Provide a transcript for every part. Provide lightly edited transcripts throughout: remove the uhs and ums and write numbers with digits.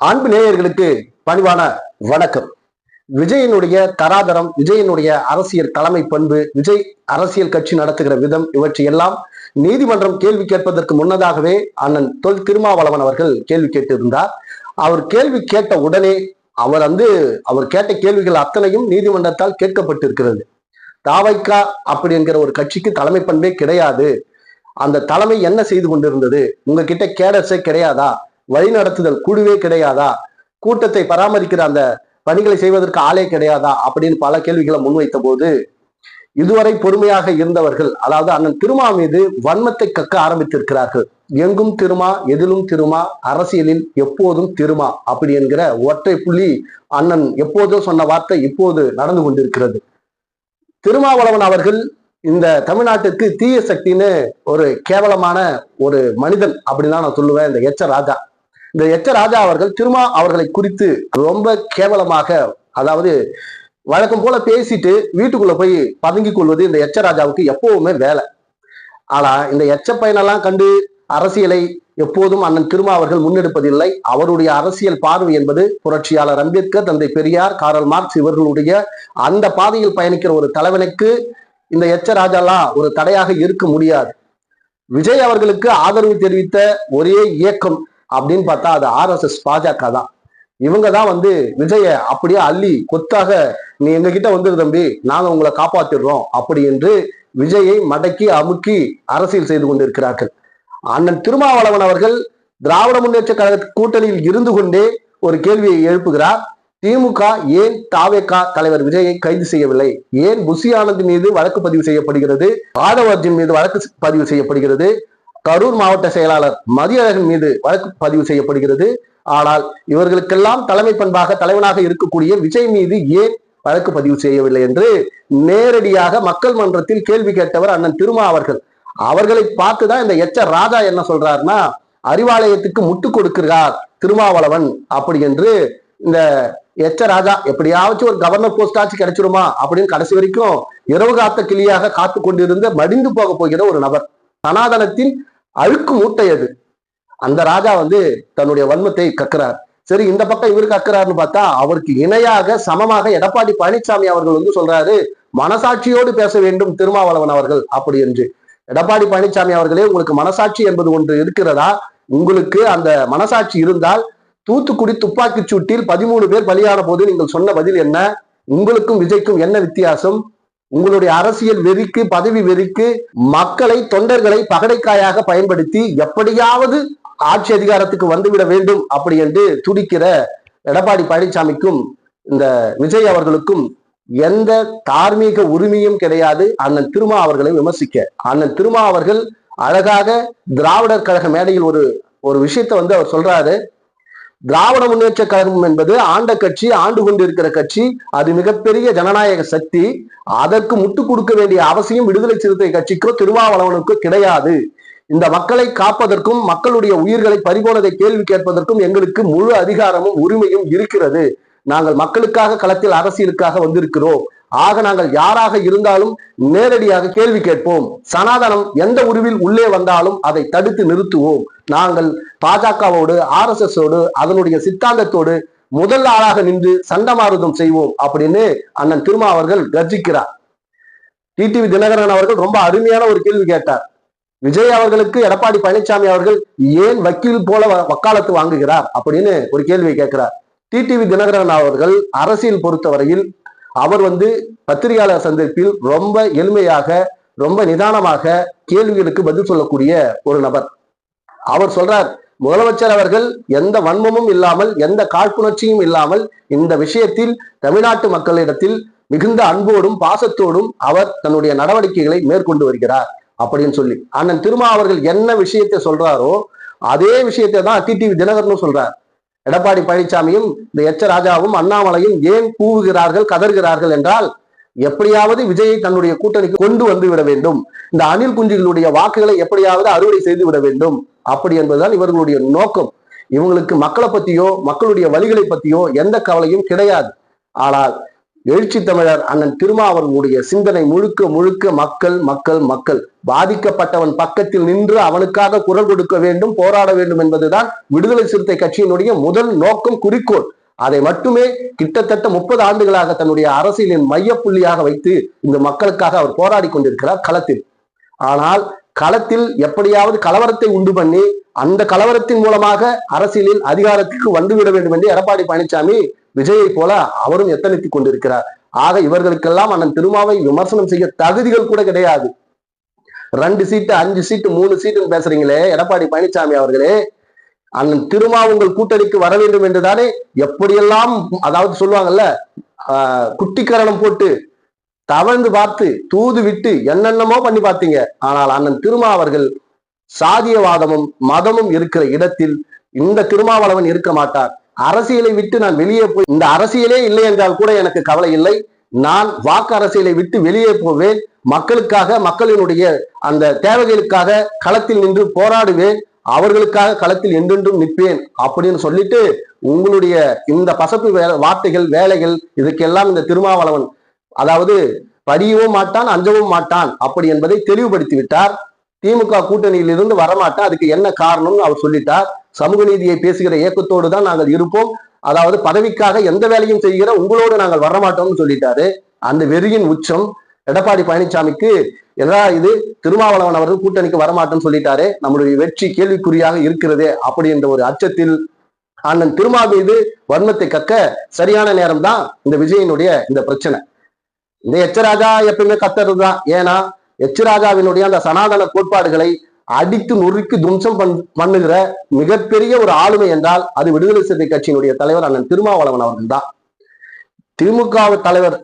அன்பு நேயர்களுக்கு பணிவான வணக்கம். விஜயனுடைய தராதரம், விஜயனுடைய அரசியல் தலைமை பண்பு, விஜய் அரசியல் கட்சி நடத்துகிற விதம், இவற்றையெல்லாம் நீதிமன்றம் கேள்வி கேட்பதற்கு முன்னதாகவே அண்ணன் தொல் திருமாவளவன் அவர்கள் கேள்வி கேட்டிருந்தார். அவர் கேள்வி கேட்ட உடனே அவர் கேட்ட கேள்விகள் அத்தனையும் நீதிமன்றத்தால் கேட்கப்பட்டிருக்கிறது. தாவைக்கா அப்படி என்கிற ஒரு கட்சிக்கு தலைமை பண்பே கிடையாது. அந்த தலைமை என்ன செய்து கொண்டிருந்தது? உங்ககிட்ட கேடர்ஸே கிடையாதா? வழிநடத்துதல் குழுவே கிடையாதா? கூட்டத்தை பராமரிக்கிற அந்த பணிகளை செய்வதற்கு ஆளே கிடையாதா? அப்படின்னு பல கேள்விகளை முன்வைத்த போது இதுவரை பொறுமையாக இருந்தவர்கள், அதாவது அண்ணன் திருமா மீது வன்மத்தை கக்க ஆரம்பித்திருக்கிறார்கள். எங்கும் திருமா, எதிலும் திருமா, அரசியலில் எப்போதும் திருமா அப்படி என்கிற ஒற்றை புள்ளி அண்ணன் எப்போதோ சொன்ன வார்த்தை இப்போது நடந்து கொண்டிருக்கிறது. திருமாவளவன் அவர்கள் இந்த தமிழ்நாட்டுக்கு தீய சக்தின்னு ஒரு கேவலமான ஒரு மனிதன் அப்படின்னு தான் நான் சொல்லுவேன். இந்த எச்ச ராஜா அவர்கள் திருமா அவர்களை குறித்து ரொம்ப கேவலமாக, அதாவது வழக்கம் போல பேசிட்டு வீட்டுக்குள்ள போய் பதுங்கிக் கொள்வது இந்த எச்ச ராஜாவுக்கு எப்பவுமே வேலை. ஆனா இந்த எச்ச பையனெல்லாம் கண்டு அரசியலை எப்போதும் அண்ணன் திருமா அவர்கள் முன்னெடுப்பதில்லை. அவருடைய அரசியல் பார்வை என்பது புரட்சியாளர் அம்பேத்கர், தந்தை பெரியார், காரல் மார்க்ஸ் இவர்களுடைய அந்த பாதையில் பயணிக்கிற ஒரு தலைவனுக்கு இந்த எச்ச ராஜாலாம் ஒரு தடையாக இருக்க முடியாது. விஜய் அவர்களுக்கு ஆதரவு தெரிவித்த ஒரே இயக்கம் அப்படின்னு பார்த்தா அது RSS பாஜக தான். இவங்க தான் விஜய அப்படியே அள்ளி கொத்தாக, நீ எங்க கிட்ட வந்துரு தம்பி, நாங்க உங்களை காப்பாத்திடுறோம் அப்படி என்று விஜயை மடக்கி அமுக்கி அரசியல் செய்து கொண்டிருக்கிறார்கள். அண்ணன் திருமாவளவன் அவர்கள் திராவிட முன்னேற்ற கழக கூட்டணியில் இருந்து கொண்டே ஒரு கேள்வியை எழுப்புகிறார். திமுக ஏன் தாவேகா தலைவர் விஜயை கைது செய்யவில்லை? ஏன் புஷி ஆனந்த் மீது வழக்கு பதிவு செய்யப்படுகிறது? ஆதவர்ஜின் மீது வழக்கு பதிவு செய்யப்படுகிறது? கரூர் மாவட்ட செயலாளர் மதியழகன் மீது வழக்கு பதிவு செய்யப்படுகிறது. ஆனால் இவர்களுக்கெல்லாம் தலைமை பண்பாக தலைவனாக இருக்கக்கூடிய விஜய் மீது ஏன் வழக்கு பதிவு செய்யவில்லை என்று நேரடியாக மக்கள் மன்றத்தில் கேள்வி கேட்டவர் அண்ணன் திருமா அவர்கள். அவர்களை பார்த்துதான் இந்த எச்ச ராஜா என்ன சொல்றாருன்னா, அறிவாலயத்துக்கு முட்டு கொடுக்கிறார் திருமாவளவன் அப்படி என்று இந்த எச்ச ராஜா எப்படியாச்சும் ஒரு கவர்னர் போஸ்ட் ஆச்சு கிடைச்சிருமா அப்படின்னு கடைசி வரைக்கும் இரவு காத்த கிளியாக காத்து கொண்டிருந்த மடிந்து போக போகிற ஒரு நபர். சனாதனத்தின் அழுக்கு மூட்டை அது. அந்த ராஜா தன்னுடைய வன்மத்தை கக்குறார். சரி, இந்த பக்கம் இவரு கக்குறாருன்னு பார்த்தா அவருக்கு இணையாக சமமாக எடப்பாடி பழனிசாமி அவர்கள் சொல்றாரு, மனசாட்சியோடு பேச வேண்டும் திருமாவளவன் அவர்கள் அப்படி என்று. எடப்பாடி பழனிசாமி அவர்களே, உங்களுக்கு மனசாட்சி என்பது ஒன்று இருக்கிறதா? உங்களுக்கு அந்த மனசாட்சி இருந்தால் தூத்துக்குடி துப்பாக்கி சூட்டில் 13 பேர் பலியான போது நீங்கள் சொன்ன பதில் என்ன? உங்களுக்கும் விஜய்க்கும் என்ன வித்தியாசம்? உங்களுடைய அரசியல் வெறிக்கு, பதவி வெறிக்கு மக்களை, தொண்டர்களை பகடைக்காயாக பயன்படுத்தி எப்படியாவது ஆட்சி அதிகாரத்துக்கு வந்துவிட வேண்டும் அப்படி என்று துடிக்கிற எடப்பாடி பழனிசாமிக்கும் இந்த விஜய் அவர்களுக்கும் எந்த தார்மீக உரிமையும் கிடையாது அண்ணன் திருமா அவர்களை விமர்சிக்க. அண்ணன் திருமா அவர்கள் அழகாக திராவிடர் கழக மேடையில் ஒரு விஷயத்தை அவர் சொல்றாரு. திராவிட முன்னேற்ற கழகம் என்பது ஆண்ட கட்சி, ஆண்டு கொண்டிருக்கிற கட்சி, அது மிகப்பெரிய ஜனநாயக சக்தி. அதற்கு முட்டு கொடுக்க வேண்டிய அவசியம் விடுதலை சிறுத்தை கட்சிக்கோ திருமாவளவனுக்கோ கிடையாது. இந்த மக்களை காப்பதற்கும் மக்களுடைய உயிர்களை பறிபோனதை கேள்வி கேட்பதற்கும் எங்களுக்கு முழு அதிகாரமும் உரிமையும் இருக்கிறது. நாங்கள் மக்களுக்காக களத்தில் அரசியலுக்காக வந்திருக்கிறோம். ஆக நாங்கள் யாராக இருந்தாலும் நேரடியாக கேள்வி கேட்போம். சனாதனம் எந்த உருவில் உள்ளே வந்தாலும் அதை தடுத்து நிறுத்துவோம். நாங்கள் பாஜகவோடு, RSSோடு, அதனுடைய சித்தாந்தத்தோடு முதல் ஆளாக நின்று சண்டமாருதம் செய்வோம் அப்படின்னு அண்ணன் திருமா அவர்கள் கர்ஜிக்கிறார். டிடிவி தினகரன் அவர்கள் ரொம்ப அருமையான ஒரு கேள்வி கேட்டார். விஜய் அவர்களுக்கு எடப்பாடி பழனிசாமி அவர்கள் ஏன் வக்கீல் போல வக்காலத்து வாங்குகிறார் அப்படின்னு ஒரு கேள்வியை கேட்கிறார். டிடிவி தினகரன் அவர்கள் அரசியல் பொறுத்தவரையில் அவர் பத்திரிகையாளர் சந்திப்பில் ரொம்ப எளிமையாக, ரொம்ப நிதானமாக கேள்விகளுக்கு பதில் சொல்லக்கூடிய ஒரு நபர். அவர் சொல்றார், முதலமைச்சர் அவர்கள் எந்த வன்மமும் இல்லாமல், எந்த காழ்ப்புணர்ச்சியும் இல்லாமல் இந்த விஷயத்தில் தமிழ்நாட்டு மக்களிடத்தில் மிகுந்த அன்போடும் பாசத்தோடும் அவர் தன்னுடைய நடவடிக்கைகளை மேற்கொண்டு வருகிறார் அப்படின்னு சொல்லி அண்ணன் திருமா அவர்கள் என்ன விஷயத்தை சொல்றாரோ அதே விஷயத்தை தான் டிடிவி தினகரனும் சொல்றார். எடப்பாடி பழனிசாமியும் இந்த எச்ச ராஜாவும் அண்ணாமலையும் ஏன் கூவுகிறார்கள், கதறுகிறார்கள் என்றால், எப்படியாவது விஜயை தன்னுடைய கூட்டணிக்கு கொண்டு வந்து விட வேண்டும், இந்த அணில் குஞ்சுகளுடைய வாக்குகளை எப்படியாவது அறுவடை செய்து விட வேண்டும் அப்படி என்பதுதான் இவர்களுடைய நோக்கம். இவங்களுக்கு மக்களை பத்தியோ மக்களுடைய வழிகளை பத்தியோ எந்த கவலையும் கிடையாது. ஆனால் எழுச்சி தமிழர் அண்ணன் திருமாவர்களுடைய சிந்தனை முழுக்க முழுக்க மக்கள் மக்கள் மக்கள். பாதிக்கப்பட்டவன் பக்கத்தில் நின்று அவனுக்காக குரல் கொடுக்க வேண்டும், போராட வேண்டும் என்பதுதான் விடுதலை சிறுத்தை கட்சியினுடைய முதல் நோக்கம், குறிக்கோள். அதை மட்டுமே கிட்டத்தட்ட 30 ஆண்டுகளாக தன்னுடைய அரசியலின் மையப்புள்ளியாக வைத்து இந்த மக்களுக்காக அவர் போராடி கொண்டிருக்கிறார் களத்தில். ஆனால் களத்தில் எப்படியாவது கலவரத்தை உண்டு பண்ணி அந்த கலவரத்தின் மூலமாக அரசியலில் அதிகாரத்துக்கு வந்துவிட வேண்டும் என்று எடப்பாடி பழனிசாமி விஜயை போல அவரும் எத்தனைத்துக் கொண்டிருக்கிறார். ஆக இவர்களுக்கெல்லாம் அண்ணன் திருமாவை விமர்சனம் செய்ய தகுதிகள் கூட கிடையாது. 2 சீட்டு 5 சீட்டு 3 சீட்டுன்னு பேசுறீங்களே எடப்பாடி பழனிசாமி அவர்களே, அண்ணன் திருமா உங்கள் கூட்டணிக்கு வர வேண்டும் என்றுதானே எப்படியெல்லாம், அதாவது சொல்லுவாங்கல்ல, குட்டிக்கரணம் போட்டு தவழ்ந்து பார்த்து தூது விட்டு என்னென்னமோ பண்ணி பார்த்தீங்க. ஆனால் அண்ணன் திருமா அவர்கள் சாதியவாதமும் மதமும் இருக்கிற இடத்தில் இந்த திருமாவளவன் இருக்க மாட்டார். அரசியலை விட்டு நான் வெளியே போய், இந்த அரசியலே இல்லை என்றால் கூட எனக்கு கவலை இல்லை, நான் வாக்கு அரசியலை விட்டு வெளியே போவேன், மக்களுக்காக மக்களினுடைய அந்த தேவைகளுக்காக களத்தில் நின்று போராடுவேன், அவர்களுக்காக களத்தில் என்றென்றும் நிற்பேன் அப்படின்னு சொல்லிட்டு உங்களுடைய இந்த பசப்பு வார்த்தைகள் வேலைகள் இதுக்கெல்லாம் இந்த திருமாவளவன் அதாவது படியவும் மாட்டான் அஞ்சவும் மாட்டான் அப்படி என்பதை தெளிவுபடுத்தி விட்டார். திமுக கூட்டணியில் இருந்து வரமாட்டான், அதுக்கு என்ன காரணம்னு அவர் சொல்லிட்டார். சமூக நீதியை பேசுகிற இயக்கத்தோடு தான் நாங்கள் இருப்போம், அதாவது பதவிக்காக எந்த வேலையும் செய்கிற உங்களோடு நாங்கள் வரமாட்டோம்னு சொல்லிட்டாரு. அந்த வெறியின் உச்சம் எடப்பாடி பழனிசாமிக்கு. இது திருமாவளவன் அவர்கள் கூட்டணிக்கு வரமாட்டோம்னு சொல்லிட்டாரு, நம்மளுடைய வெற்றி கேள்விக்குறியாக இருக்கிறதே அப்படி என்ற ஒரு அச்சத்தில் அண்ணன் திருமா மீது வன்மத்தை கக்க சரியான நேரம் தான் இந்த விஜயனுடைய இந்த பிரச்சனை. இந்த எச்சராஜா எப்பயுமே கத்துறதுதான். ஏன்னா எச்சராஜாவினுடைய அந்த சனாதன கோட்பாடுகளை அடித்து நொறுக்கி தும்சம் பண்ணுகிற மிகப்பெரிய ஒரு ஆளுமை என்றால் அது விடுதலை சிறுத்தை கட்சியினுடைய தலைவர் அண்ணன் திருமாவளவன் அவர்கள் தான். திமுக தலைவர்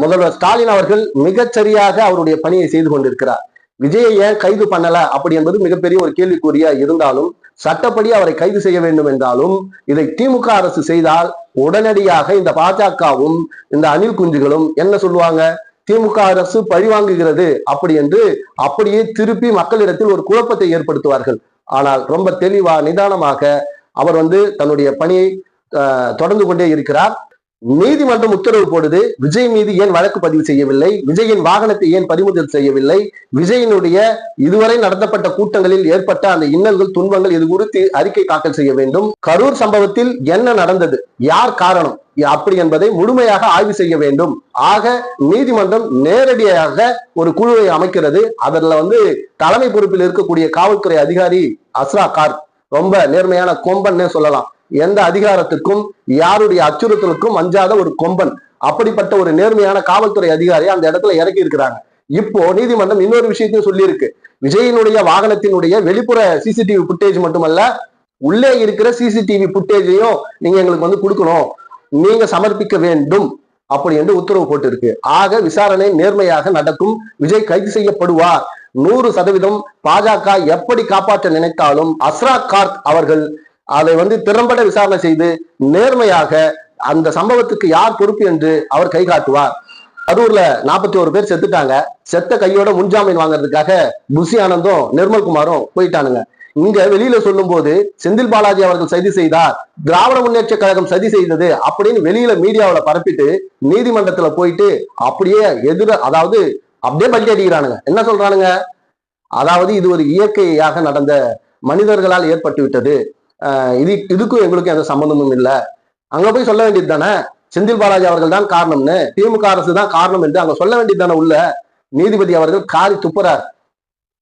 முதல்வர் ஸ்டாலின் அவர்கள் மிகச்சரியாக அவருடைய பணியை செய்து கொண்டிருக்கிறார். விஜயை ஏன் கைது பண்ணல அப்படி என்பது மிகப்பெரிய ஒரு கேள்விக்குறியா இருந்தாலும், சட்டப்படி அவரை கைது செய்ய வேண்டும் என்றாலும் இதை திமுக அரசு செய்தால் உடனடியாக இந்த பாஜகவும் இந்த அணில் குஞ்சுகளும் என்ன சொல்லுவாங்க, திமுக அரசு பழிவாங்குகிறது அப்படி என்று அப்படியே திருப்பி மக்களிடத்தில் ஒரு குழப்பத்தை ஏற்படுத்துவார்கள். ஆனால் ரொம்ப தெளிவா நிதானமாக அவர் தன்னுடைய பணியை தொடர்ந்து கொண்டே இருக்கிறார். நீதிமன்றம் உத்தரவு போடுது, விஜய் மீது ஏன் வழக்கு பதிவு செய்யவில்லை, விஜயின் வாகனத்தை ஏன் பறிமுதல் செய்யவில்லை, விஜயினுடைய இதுவரை நடத்தப்பட்ட கூட்டங்களில் ஏற்பட்ட அந்த இன்னல்கள் துன்பங்கள் இது குறித்து அறிக்கை தாக்கல் செய்ய வேண்டும், கரூர் சம்பவத்தில் என்ன நடந்தது, யார் காரணம் அப்படி என்பதை முழுமையாக ஆய்வு செய்ய வேண்டும். ஆக நீதிமன்றம் நேரடியாக ஒரு குழுவை அமைக்கிறது. அதுல தலைமை பொறுப்பில் இருக்கக்கூடிய காவல்துறை அதிகாரி அஸ்ரா கார்க் ரொம்ப நேர்மையான கொம்பன்னே சொல்லலாம். எந்த அதிகாரத்துக்கும் யாருடைய அச்சுறுத்தலுக்கும் அஞ்சாத ஒரு கொம்பன், அப்படிப்பட்ட ஒரு நேர்மையான காவல்துறை அதிகாரியை அந்த இடத்துல இறக்கி இருக்கிறாங்க. இப்போ நீதிமன்றம் இன்னொரு விஷயத்தையும் சொல்லி இருக்கு, விஜயினுடைய வாகனத்தினுடைய வெளிப்புற சிசிடிவி புட்டேஜ் மட்டுமல்ல, உள்ளே இருக்கிற சிசிடிவி புட்டேஜையும் நீங்க எங்களுக்கு கொடுக்கணும், நீங்க சமர்ப்பிக்க வேண்டும் அப்படி என்று உத்தரவு போட்டு இருக்கு. ஆக விசாரணை நேர்மையாக நடக்கும், விஜய் கைது செய்யப்படுவார் 100%. பாஜக எப்படி காப்பாற்ற நினைத்தாலும் அஸ்ரா கார்க் அவர்கள் அதை திறம்பட விசாரணை செய்து நேர்மையாக அந்த சம்பவத்துக்கு யார் பொறுப்பு என்று அவர் கை காட்டுவார். கரூர்ல 41 பேர் செத்துட்டாங்க. செத்த கையோட முன்ஜாமீன் வாங்குறதுக்காக புஷி ஆனந்தும் நிர்மல்குமாரும் போயிட்டானுங்க. இங்க வெளியில சொல்லும் போது செந்தில் பாலாஜி அவர்கள் சதி செய்தார், திராவிட முன்னேற்ற கழகம் சதி செய்தது அப்படின்னு வெளியில மீடியாவில பரப்பிட்டு நீதிமன்றத்துல போயிட்டு அப்படியே அதாவது அப்படியே பள்ளி அடிக்கிறானுங்க. என்ன சொல்றானுங்க, அதாவது இது ஒரு இயற்கையாக நடந்த மனிதர்களால் ஏற்பட்டு விட்டது, இதுக்கும் எங்களுக்கும் எந்த சம்பந்தமும் இல்லை. அங்க போய் சொல்ல வேண்டியது தானே, செந்தில் பாலாஜி அவர்கள் தான் காரணம்னு, திமுக அரசு தான் காரணம் என்று அங்க சொல்ல வேண்டியது தானே. உள்ள நீதிபதி அவர்கள் காரி துப்புறார்.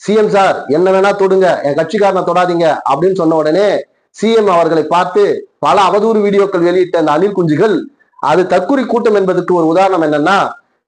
சிஎம் சார் என்ன வேணா தொடுங்க, என் கட்சிக்காரனை தொடாதீங்க அப்படின்னு சொன்ன உடனே சிஎம் அவர்களை பார்த்து பல அவதூறு வீடியோக்கள் வெளியிட்ட அந்த அணில் குஞ்சுகள், அது தற்குறி கூட்டம் என்பதற்கு ஒரு உதாரணம் என்னன்னா,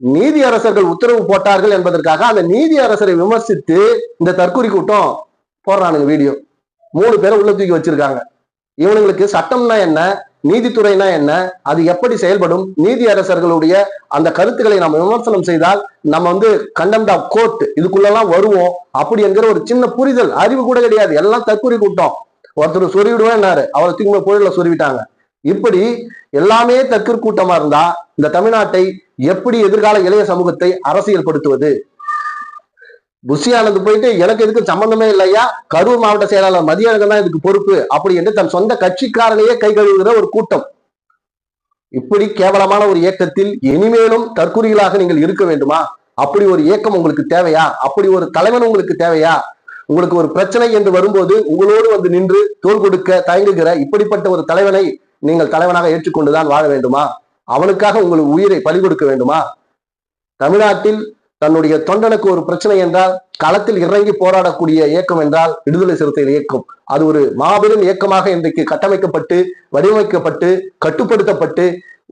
நீதி அரசர்கள் உத்தரவு போட்டார்கள் என்பதற்காக அந்த நீதி அரசரை விமர்சித்து இந்த தற்குறி கூட்டம் போடுறானுங்க வீடியோ. 3 பேரை உள்ள தூக்கி வச்சிருக்காங்க. இவனுங்களுக்கு சட்டம்னா என்ன, நீதித்துறைனா என்ன, அது எப்படி செயல்படும், நீதி அரசர்களுடைய அந்த கருத்துக்களை நம்ம விமர்சனம் செய்தால் நம்ம கண்டெம்ட் ஆஃப் கோர்ட் இதுக்குள்ளெல்லாம் வருவோம் அப்படி என்கிற ஒரு சின்ன புரிதல் அறிவு கூட கிடையாது. எல்லாம் தற்கொலை கூட்டம். ஒருத்தர் சொருவிடுவேன்னாரு, அவரை தூக்கி புயல சொருவிட்டாங்க. இப்படி எல்லாமே தற்கொலை கூட்டமா இருந்தா இந்த தமிழ்நாட்டை எப்படி எதிர்கால இளைய சமூகத்தை அரசியல் படுத்துவது? புஷி ஆனந்த் போயிட்டு எனக்கு இதுக்கு சம்பந்தமே இல்லையா, கரூர் மாவட்ட செயலாளர் மதியழகன் தான் இதுக்கு பொறுப்பு அப்படி என்று தன் சொந்த கட்சிக்காரனையே கை கழுவுகிற ஒரு கூட்டம். இப்படி கேவலமான ஒரு இயக்கத்தில் இனிமேலும் தற்குறிகளாக நீங்கள் இருக்க வேண்டுமா? அப்படி ஒரு இயக்கம் உங்களுக்கு தேவையா? அப்படி ஒரு தலைவன் உங்களுக்கு தேவையா? உங்களுக்கு ஒரு பிரச்சனை என்று வரும்போது உங்களோடு வந்து நின்று தோள் கொடுக்க தயங்குகிற இப்படிப்பட்ட ஒரு தலைவனை நீங்கள் தலைவனாக ஏற்றுக்கொண்டுதான் வாழ வேண்டுமா? அவனுக்காக உங்களுக்கு உயிரை பலி கொடுக்க வேண்டுமா? தமிழ்நாட்டில் தன்னுடைய தொண்டனுக்கு ஒரு பிரச்சனை என்றால் களத்தில் இறங்கி போராடக்கூடிய இயக்கம் என்றால் விடுதலை சிறுத்தைகள் இயக்கம். அது ஒரு மாபெரும் இயக்கமாக இன்றைக்கு கட்டமைக்கப்பட்டு வடிவமைக்கப்பட்டு கட்டுப்படுத்தப்பட்டு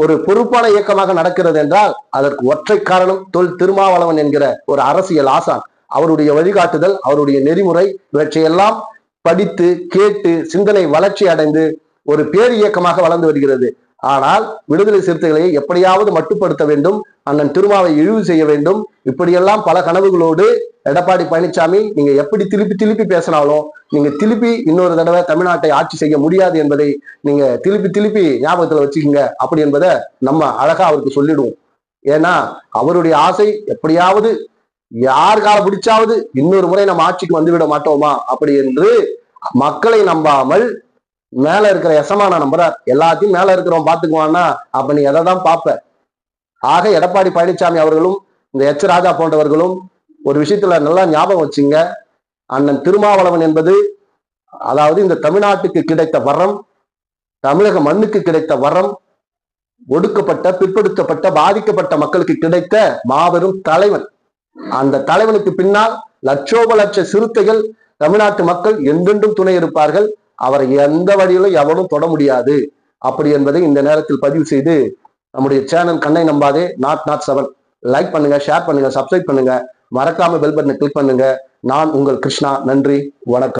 ஒரு பொறுப்பான இயக்கமாக நடக்கிறது என்றால் அதற்கு ஒற்றை காரணம் தொல் திருமாவளவன் என்கிற ஒரு அரசியல் ஆசான். அவருடைய வழிகாட்டுதல், அவருடைய நெறிமுறை, இவற்றையெல்லாம் படித்து கேட்டு சிந்தனை வளர்ச்சி அடைந்து ஒரு பேர் இயக்கமாக வளர்ந்து வருகிறது. ஆனால் விடுதலை சிறுத்தைகளை எப்படியாவது மட்டுப்படுத்த வேண்டும், அண்ணன் திருமாவை இழிவு செய்ய வேண்டும், இப்படியெல்லாம் பல கனவுகளோடு எடப்பாடி பழனிசாமி நீங்க எப்படி திருப்பி பேசினாலும் நீங்க திருப்பி இன்னொரு தடவை தமிழ்நாட்டை ஆட்சி செய்ய முடியாது என்பதை நீங்க திருப்பி ஞாபகத்துல வச்சுக்கோங்க. அப்படி என்பதை நம்ம அழகா அவருக்கு சொல்லிடுவோம். ஏன்னா அவருடைய ஆசை எப்படியாவது யார் கால பிடிச்சாவது இன்னொரு முறை நம்ம ஆட்சிக்கு வந்துவிட மாட்டோமா அப்படி என்று மக்களை நம்பாமல் மேல இருக்கிற எசமான நம்புறார். எல்லாத்தையும் மேல இருக்கிறவன் பாத்துக்குவான்னா அப்ப நீ எதை தான் பார்ப்ப? ஆக எடப்பாடி பழனிசாமி அவர்களும் இந்த எச் ராஜா போன்றவர்களும் ஒரு விஷயத்துல நல்லா ஞாபகம் வச்சுங்க. அண்ணன் திருமாவளவன் என்பது அதாவது இந்த தமிழ்நாட்டுக்கு கிடைத்த வரம், தமிழக மண்ணுக்கு கிடைத்த வரம், ஒடுக்கப்பட்ட பிற்படுத்தப்பட்ட பாதிக்கப்பட்ட மக்களுக்கு கிடைத்த மாபெரும் தலைவன். அந்த தலைவனுக்கு பின்னால் லட்சோப லட்ச சிறுத்தைகள் தமிழ்நாட்டு மக்கள் என்றென்றும் துணை இருப்பார்கள். அவரை எந்த வழியிலும் எவனும் தொட முடியாது அப்படி என்பதை இந்த நேரத்தில் பதிவு செய்து நம்முடைய சேனல் கண்ணை நம்பாதே not7 லைக் பண்ணுங்க, ஷேர் பண்ணுங்க, சப்ஸ்கிரைப் பண்ணுங்க, மறக்காம பெல் பட்டனை கிளிக் பண்ணுங்க. நான் உங்கள் கிருஷ்ணா. நன்றி, வணக்கம்.